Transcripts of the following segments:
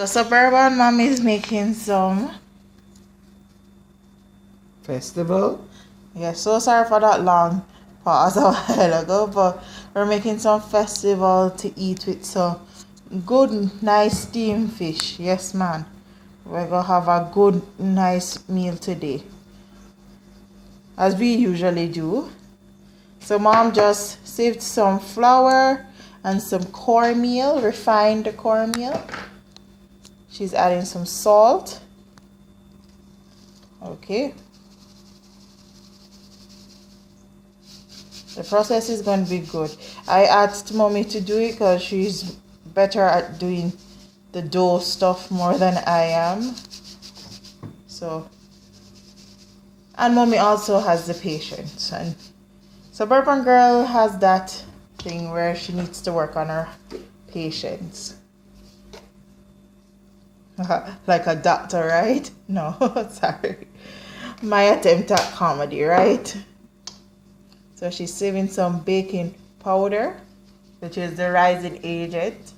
So Suburban Mom is making some festival. Yeah, so sorry for that long pause a while ago, but we're making some festival to eat with some good, nice steamed fish. Yes, man. We're gonna have a good, nice meal today, as we usually do. So Mom just saved some flour and some cornmeal, refined cornmeal. She's adding some salt. Okay. The process is going to be good. I asked Mommy to do it because she's better at doing the dough stuff more than I am. So, and Mommy also has the patience. And Suburban Girl has that thing where she needs to work on her patience. Like a doctor, right? No, sorry. My attempt at comedy, right? So she's saving some baking powder, which is the rising agent.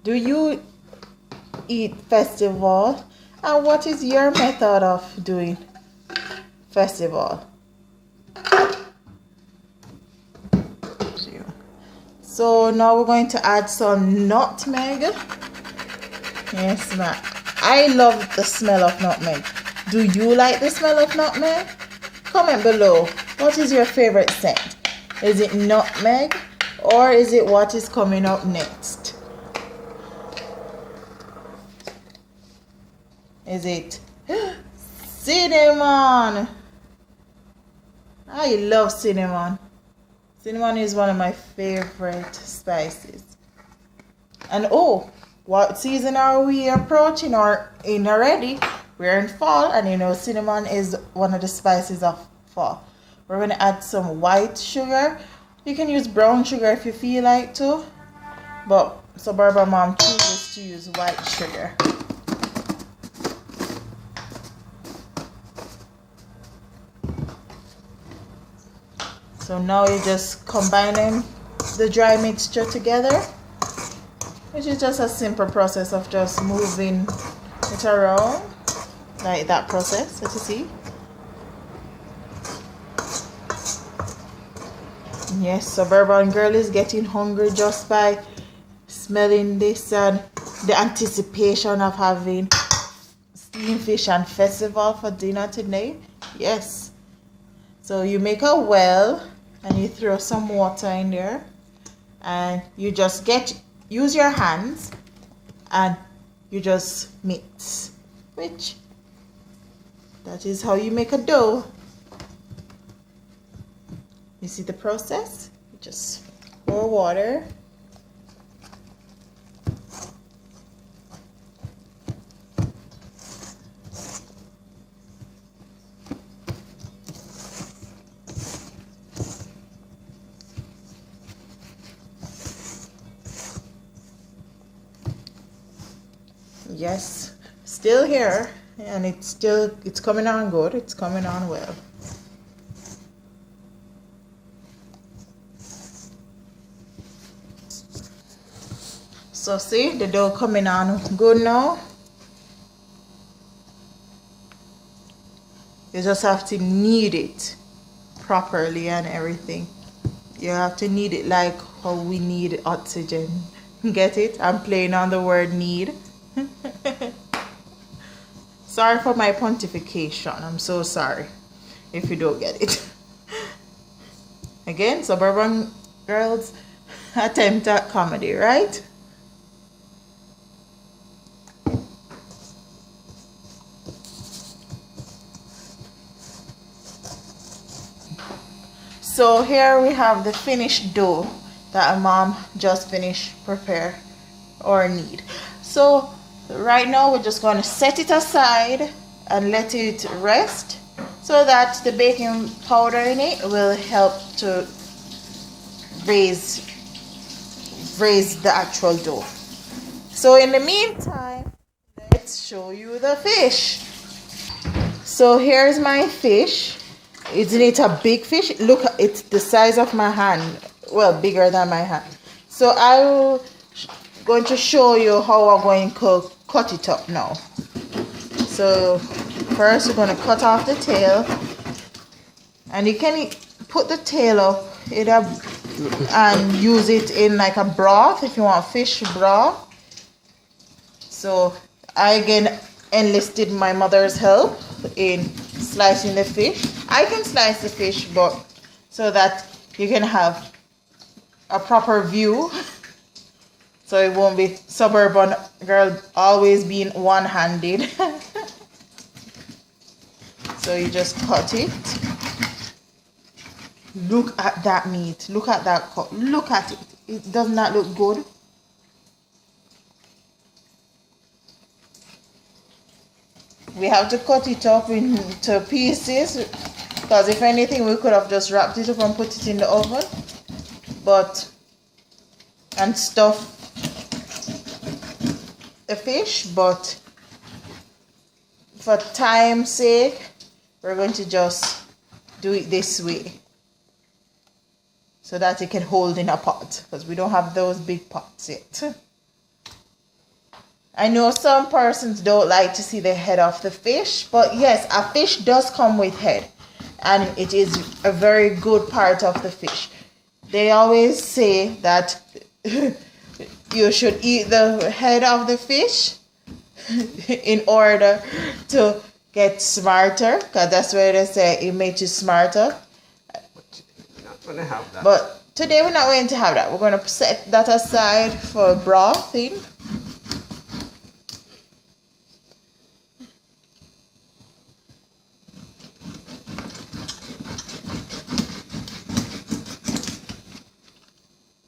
Do you eat festival? And what is your method of doing festival? So now we're going to add some nutmeg. Yes, ma'am. I love the smell of nutmeg. Do you like the smell of nutmeg? Comment below. What is your favorite scent? Is it nutmeg or is it what is coming up next? Is it cinnamon? I love cinnamon. Cinnamon is one of my favorite spices. And oh, what season are we approaching or in already? We're in fall, and you know cinnamon is one of the spices of fall. We're going to add some white sugar. You can use brown sugar if you feel like to, but Suburban Mom chooses to use white sugar. So now you're just combining the dry mixture together, which is just a simple process of just moving it around, like that process that you see. Yes, Suburban Girl is getting hungry just by smelling this and the anticipation of having steamed fish and festival for dinner today. Yes. So you make a well and you throw some water in there and you just use your hands and you just mix, which that is how you make a dough. You see the process? You just pour water. Yes, still here, and it's coming on good. It's coming on well. So see the dough coming on good now. You just have to knead it properly and everything. You have to knead it like how we need oxygen. Get it? I'm playing on the word knead. Sorry for my pontification. I'm so sorry if you don't get it. Again, Suburban Girls attempt at comedy, right? So here we have the finished dough that Mom just finished prepare or knead. So right now we're just going to set it aside and let it rest so that the baking powder in it will help to raise the actual dough. So in the meantime, let's show you the fish. So here's my fish. Isn't it a big fish? Look, it's the size of my hand. Well, bigger than my hand. So I'm going to show you how I'm going to cut it up now. So first we're going to cut off the tail. And you can put the tail up and use it in like a broth if you want fish broth. So I again enlisted my mother's help in slicing the fish. I can slice the fish, but so that you can have a proper view, so it won't be Suburban Girl always being one-handed. So you just cut it. Look at that meat. Look at that cut. Look at it. It does not look good. We have to cut it up into pieces, because if anything we could have just wrapped it up and put it in the oven, and stuff the fish, but for time's sake we're going to just do it this way so that it can hold in a pot, because we don't have those big pots yet. I know some persons don't like to see the head of the fish, but yes, a fish does come with head, and it is a very good part of the fish. They always say that you should eat the head of the fish in order to get smarter, because that's where they say it makes you smarter. We're not going to have that. But today we're not going to have that. We're going to set that aside for brothing.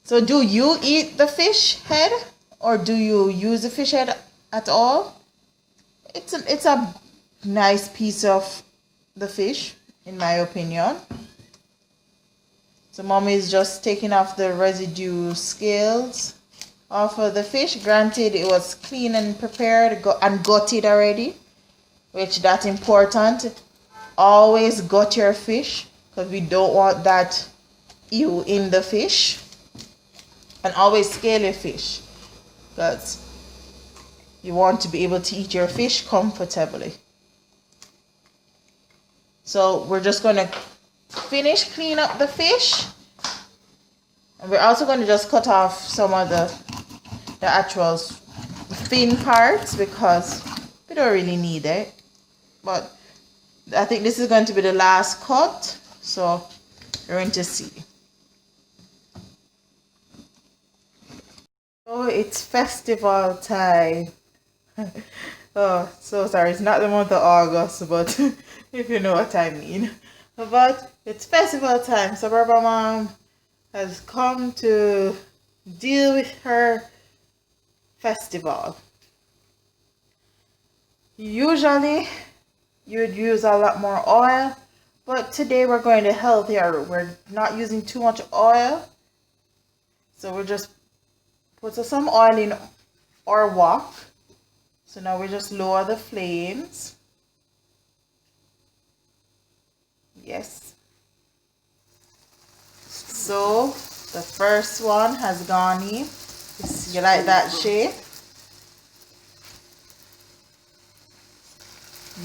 So do you eat the fish head, or do you use the fish head at all? It's a nice piece of the fish, in my opinion. So mommy is just taking off the residue scales off of the fish. Granted, it was clean and prepared and gutted already, which that's important. Always gut your fish, because we don't want that ew in the fish. And always scale your fish, because you want to be able to eat your fish comfortably. So we're just going to clean up the fish, and we're also going to just cut off some of the actual fin parts, because we don't really need it. But I think this is going to be the last cut, so you're going to see. Oh, it's festival time. Oh, so sorry, it's not the month of August, but if you know what I mean. But it's festival time. Suburban Mom has come to deal with her festival. Usually you'd use a lot more oil, but today we're going to healthier. We're not using too much oil, so we're just put some oil in our wok. So now we just lower the flames. Yes. So the first one has gone in. You like that shape?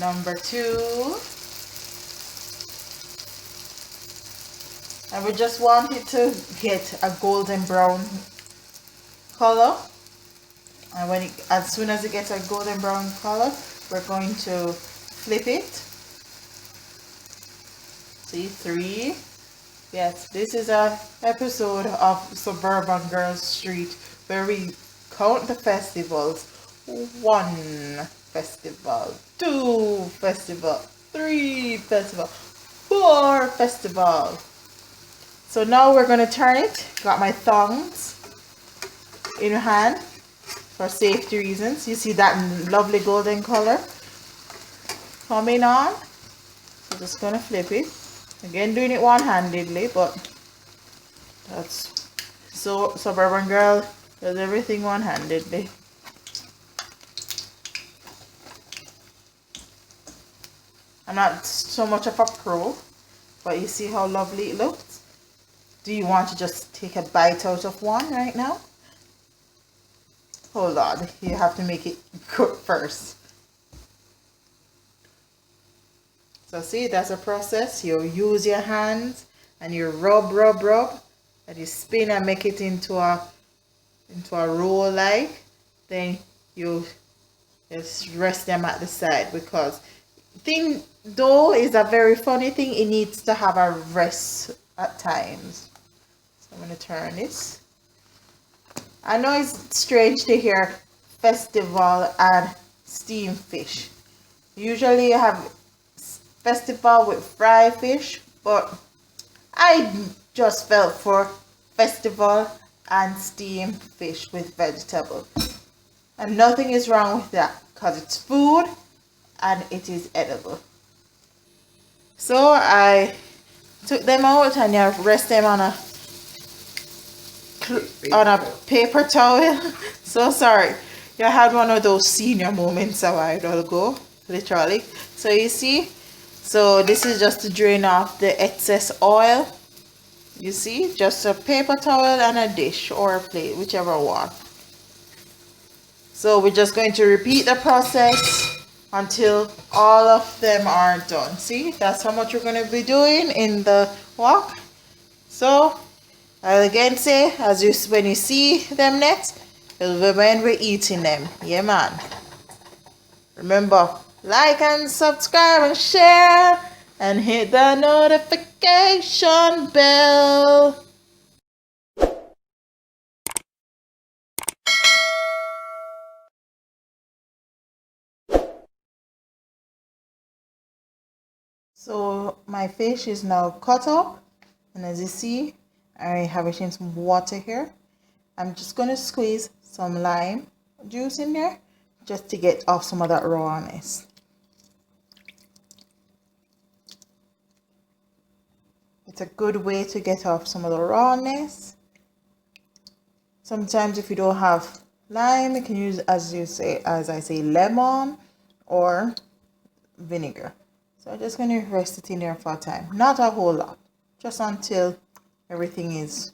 Number 2. And we just want it to get a golden brown color, and as soon as it gets a golden brown color, we're going to flip it. See, 3. Yes, this is a episode of Suburban Girl Street where we count the festivals. 1 festival, 2 festival, 3 festival, 4 festival. So now we're going to turn it. Got my tongs in your hand for safety reasons. You see that lovely golden color coming on. So just gonna flip it again, doing it one-handedly, but that's so Suburban Girl does everything one-handedly. I'm not so much of a pro, But you see how lovely it looks? Do you want to just take a bite out of one right now? Hold on, you have to make it cook first. So see, that's a process. You use your hands and you rub, and you spin and make it into a roll like. Then you just rest them at the side, because dough is a very funny thing. It needs to have a rest at times. So I'm going to turn this. I know it's strange to hear festival and steamed fish. Usually you have festival with fried fish, but I just felt for festival and steamed fish with vegetable. And nothing is wrong with that, because it's food and it is edible. So I took them out and I rest them on a paper towel. So sorry, you had one of those senior moments a while ago, literally. So you see, so this is just to drain off the excess oil. You see, just a paper towel and a dish or a plate, whichever one. So we're just going to repeat the process until all of them are done. See, that's how much we're going to be doing in the wok. So I'll again say, when you see them next, it'll be when we're eating them. Yeah, man. Remember, like and subscribe and share and hit the notification bell. So my fish is now cut up, and as you see, I have it in some water here. I'm just going to squeeze some lime juice in there just to get off some of that rawness. It's a good way to get off some of the rawness. Sometimes if you don't have lime, you can use, as I say, lemon or vinegar. So I'm just going to rest it in there for a time. Not a whole lot. Just until everything is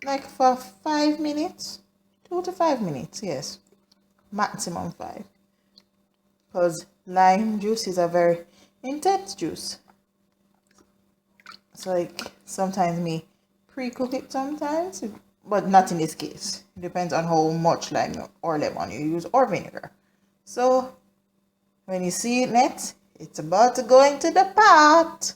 like for 5 minutes. 2 to 5 minutes, yes. Maximum 5. Because lime juice is a very intense juice. So like sometimes me pre-cook it sometimes, but not in this case. It depends on how much lime or lemon you use or vinegar. So when you see it next, it's about to go into the pot.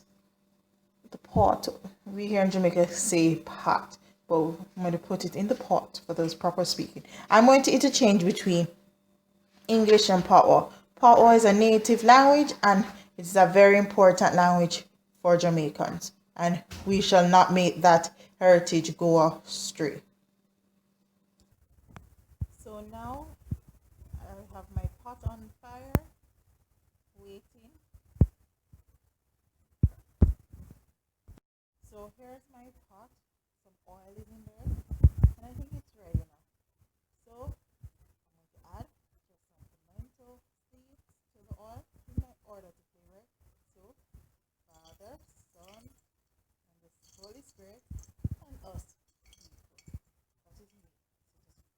The pot. We here in Jamaica say pot, but I'm going to put it in the pot for those proper speaking. I'm going to interchange between English and Patois. Patois is a native language and it's a very important language for Jamaicans. And we shall not make that heritage go astray. So now I have my pot on fire, waiting. So here's my pot. Some oil is in there, and I think it's ready now. So I'm going to add just some pimento seeds to the oil in my order to flavor. So Father, Son, and the Holy Spirit, and us. That is me.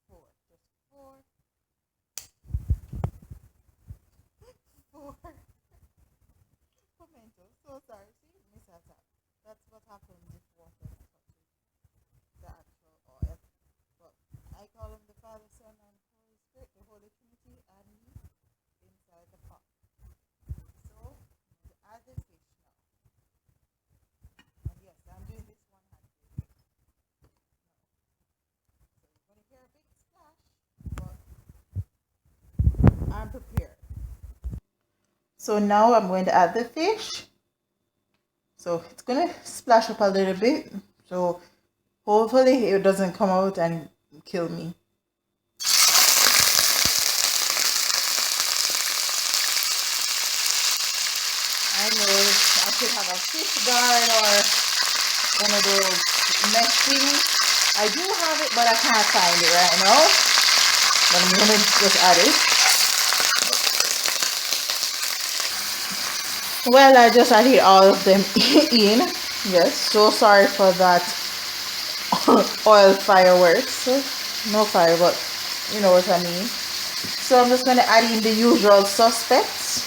So just four. Four pimento. So sorry. See, miss that. That's what happens if water touches the actual oil. But I call them the Father, Son, and Holy Spirit, the Holy Trinity, and me inside the pot. So I'm going to add the fish now. And yes, I'm doing this one handed. So you're going to hear a big splash, but I'm prepared. So now I'm going to add the fish. So it's going to splash up a little bit. So hopefully it doesn't come out and kill me. I know I should have a fish guard or one of those mesh things. I do have it, but I can't find it right now. But I'm going to just add it. Well, I just added all of them in. Yes, so sorry for that oil fireworks. No fire, but you know what I mean. So I'm just going to add in the usual suspects,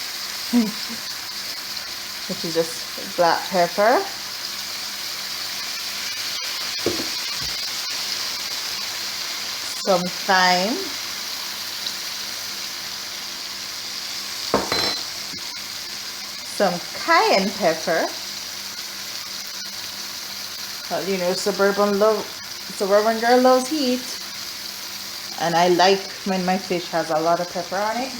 which is just black pepper, some thyme, some cayenne pepper. Well, you know, Suburban Girl loves heat, and I like when my fish has a lot of pepper on it.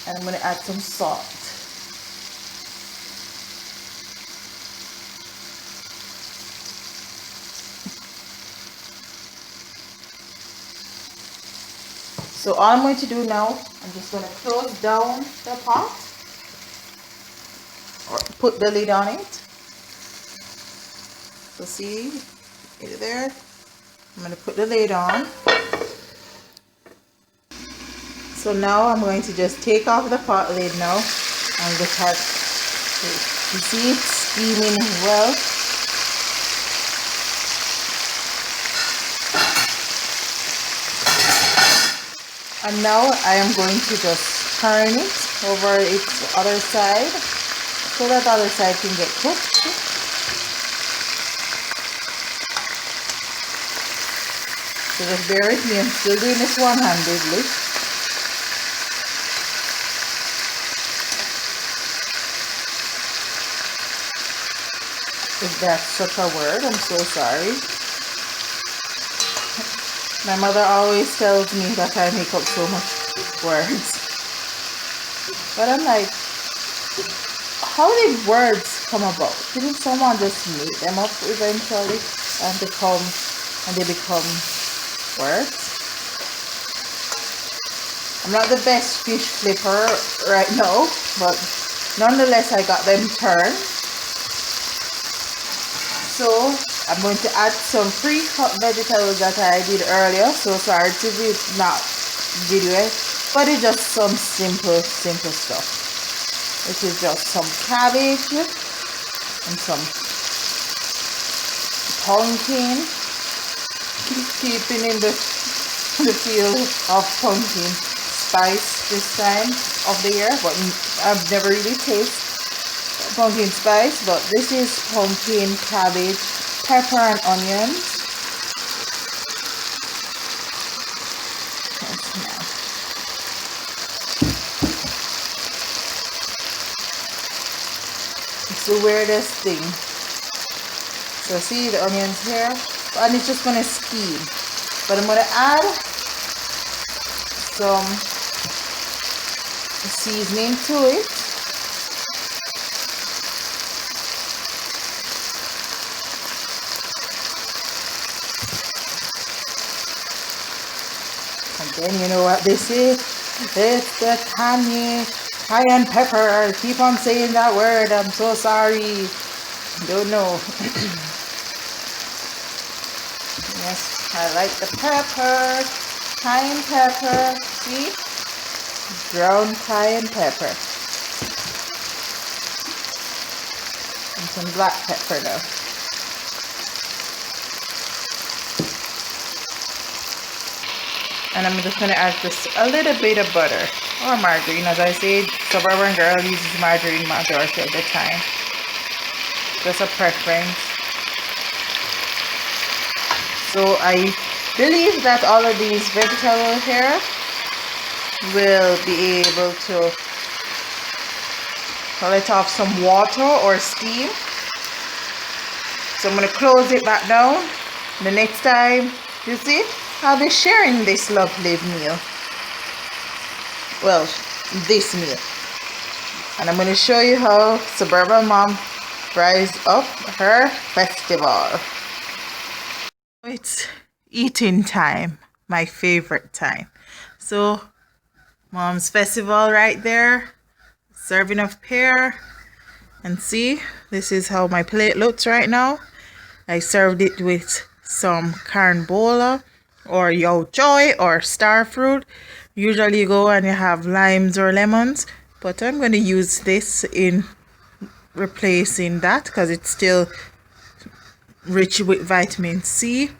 And I'm going to add some salt. So all I'm going to do now, I'm just going to close down the pot or put the lid on it. So see it there. I'm going to put the lid on. So now I'm going to just take off the pot lid now and look at it. You see it's steaming well. And now I am going to just turn it over its other side so that the other side can get cooked. So just bear with me, I'm still doing this one-handedly. If that's such a word, I'm so sorry. My mother always tells me that I make up so much words. But I'm like, how did words come about? Didn't someone just make them up eventually and they become words? I'm not the best fish flipper right now, but nonetheless I got them turned. So I'm going to add some pre-cut vegetables that I did earlier. So sorry to not video it, but it's just some simple stuff. This is just some cabbage and some pumpkin. Keeping in the feel of pumpkin spice this time of the year, but I've never really tasted pumpkin spice. But this is pumpkin, cabbage, pepper and onions. It's the weirdest thing. So see the onions here, and it's just gonna steam. But I'm gonna add some seasoning to it. Then you know what they say, it's the cayenne pepper. I keep on saying that word, I'm so sorry. Don't know. Yes, I like the pepper, cayenne pepper, see? Ground cayenne pepper. And some black pepper now. And I'm just going to add just a little bit of butter or margarine. As I said, Suburban Girl uses margarine majority of the time. Just a preference. So I believe that all of these vegetables here will be able to let off some water or steam. So I'm going to close it back down. The next time, you see, I'll be sharing this lovely meal. Well, this meal. And I'm going to show you how Suburban Mom fries up her festival. It's eating time, my favorite time. So, Mom's festival right there. Serving of pear. And see, this is how my plate looks right now. I served it with some carambola or yo choy or star fruit. Usually you go and you have limes or lemons, but I'm going to use this in replacing that because it's still rich with vitamin C.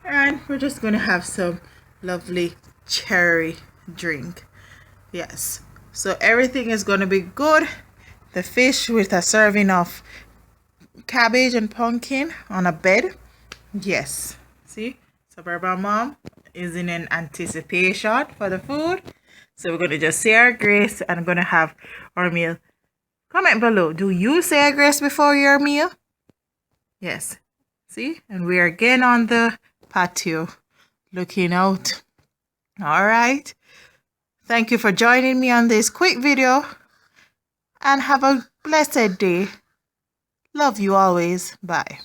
And we're just going to have some lovely cherry drink. Yes, so everything is going to be good. The fish with a serving of cabbage and pumpkin on a bed. Yes, see, Suburban Mom is in an anticipation for the food. So we're going to just say our grace and I'm going to have our meal. Comment below, do you say a grace before your meal? Yes, see, and we are again on the patio looking out. All right, thank you for joining me on this quick video and have a blessed day. Love you always. Bye.